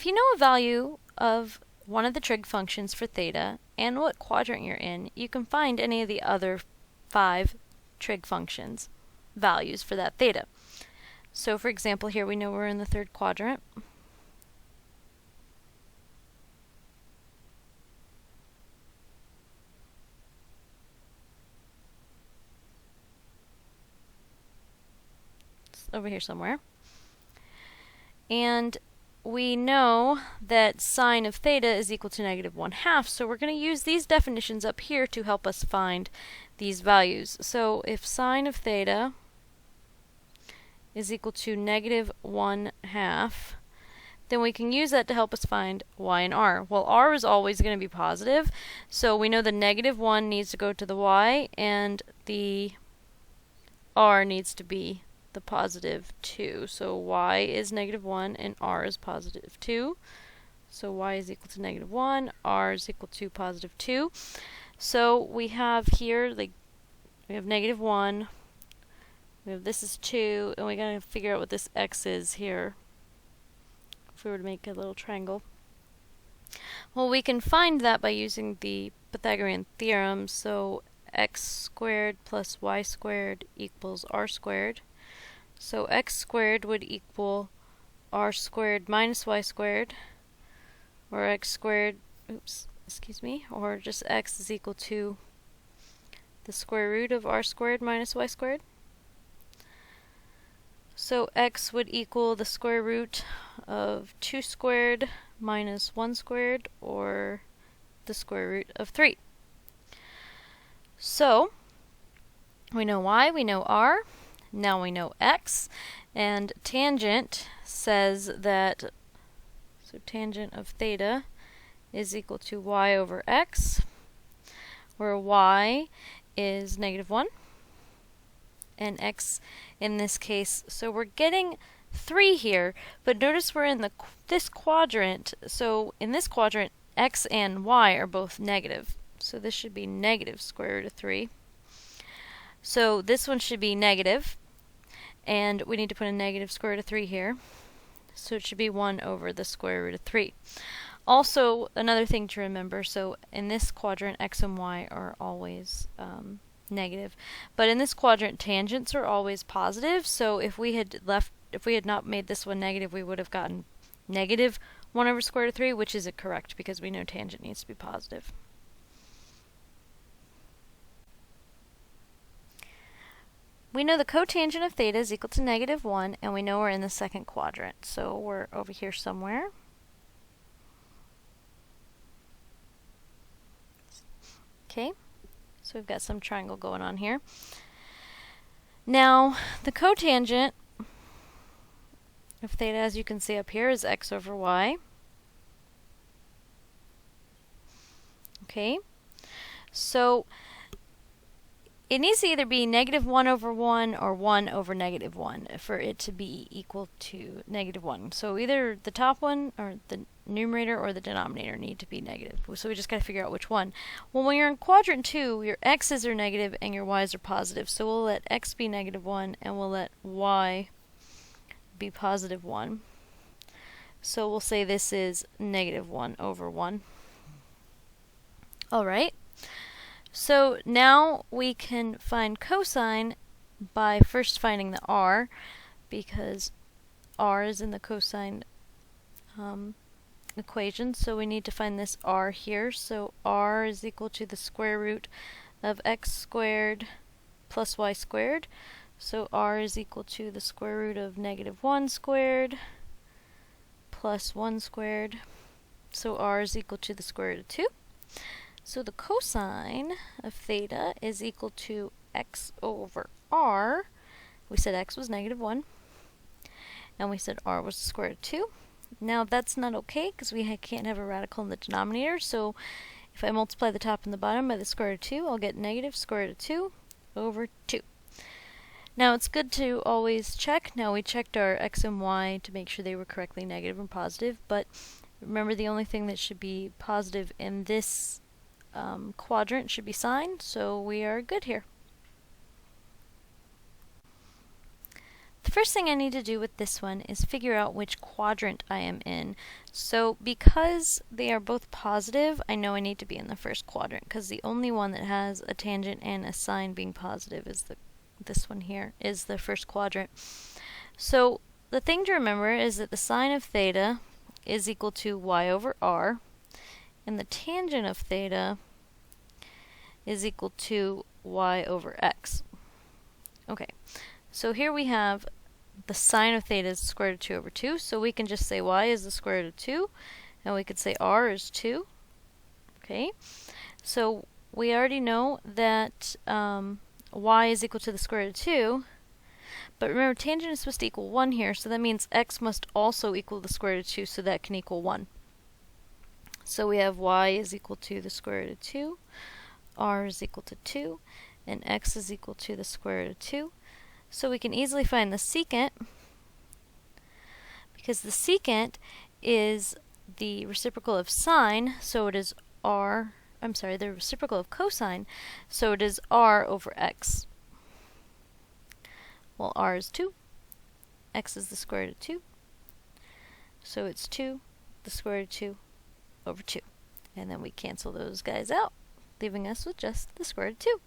you know a value of one of the trig functions for theta and what quadrant you're in, you can find any of the other 5 trig functions values for that theta. So for example, here we know we're in the 3rd quadrant. It's over here somewhere. And we know that sine of theta is equal to -1/2, so we're going to use these definitions up here to help us find these values. So if sine of theta is equal to -1/2, then we can use that to help us find y and r. Well, r is always going to be positive, so we know the -1 needs to go to the y, and the r needs to be the +2. So y is -1 and r is +2. So y is equal to -1, r is equal to +2. So we have here, like, we have -1, we have this is 2, and we gotta figure out what this x is here if we were to make a little triangle. Well, we can find that by using the Pythagorean Theorem. So x squared plus y squared equals r squared. So x squared would equal r squared minus y squared, or x squared, or just x is equal to the square root of r squared minus y squared. So x would equal the square root of 2 squared minus 1 squared, or the square root of 3. So we know y, we know r. Now we know x, and tangent says that, so tangent of theta is equal to y over x, where y is -1, and x in this case, so we're getting 3 here, but notice we're in this quadrant, so in this quadrant x and y are both negative, so this should be negative square root of 3. So this one should be negative, and we need to put a negative square root of 3 here. So it should be 1 over the square root of 3. Also, another thing to remember, so in this quadrant, x and y are always negative. But in this quadrant, tangents are always positive, so if we had not made this one negative, we would have gotten negative 1 over square root of 3, which isn't correct because we know tangent needs to be positive. We know the cotangent of theta is equal to -1, and we know we're in the 2nd quadrant. So we're over here somewhere. Okay, so we've got some triangle going on here. Now, the cotangent of theta, as you can see up here, is x over y. Okay, so it needs to either be -1 over 1 or 1 over -1 for it to be equal to -1. So either the top one, or the numerator, or the denominator need to be negative. So we just got to figure out which one. Well, when you're in quadrant 2, your x's are negative and your y's are positive. So we'll let x be -1 and we'll let y be +1. So we'll say this is -1 over 1. Alright. So now we can find cosine by first finding the r, because r is in the cosine equation, so we need to find this r here. So r is equal to the square root of x squared plus y squared. So r is equal to the square root of -1 squared plus 1 squared. So r is equal to the square root of 2. So the cosine of theta is equal to x over r. We said x was -1, and we said r was the square root of 2. Now that's not okay, because we can't have a radical in the denominator, so if I multiply the top and the bottom by the square root of 2, I'll get negative square root of 2 over 2. Now it's good to always check. Now we checked our x and y to make sure they were correctly negative and positive, but remember the only thing that should be positive in this quadrant should be sine, so we are good here. the first thing I need to do with this one is figure out which quadrant I am in. So because they are both positive, I know I need to be in the first quadrant, because the only one that has a tangent and a sine being positive is this one here, is the first quadrant. So the thing to remember is that the sine of theta is equal to y over r, and the tangent of theta is equal to y over x. Okay, so here we have the sine of theta is the square root of 2 over 2, so we can just say y is the square root of 2, and we could say r is 2. Okay, so we already know that y is equal to the square root of 2, but remember tangent is supposed to equal 1 here, so that means x must also equal the square root of 2, so that can equal 1. So we have y is equal to the square root of 2, r is equal to 2, and x is equal to the square root of 2. So we can easily find the secant, because the secant is the reciprocal of sine, so it is the reciprocal of cosine, so it is r over x. Well, r is 2, x is the square root of 2, so it's 2, the square root of 2 over 2. And then we cancel those guys out, leaving us with just the square root of 2.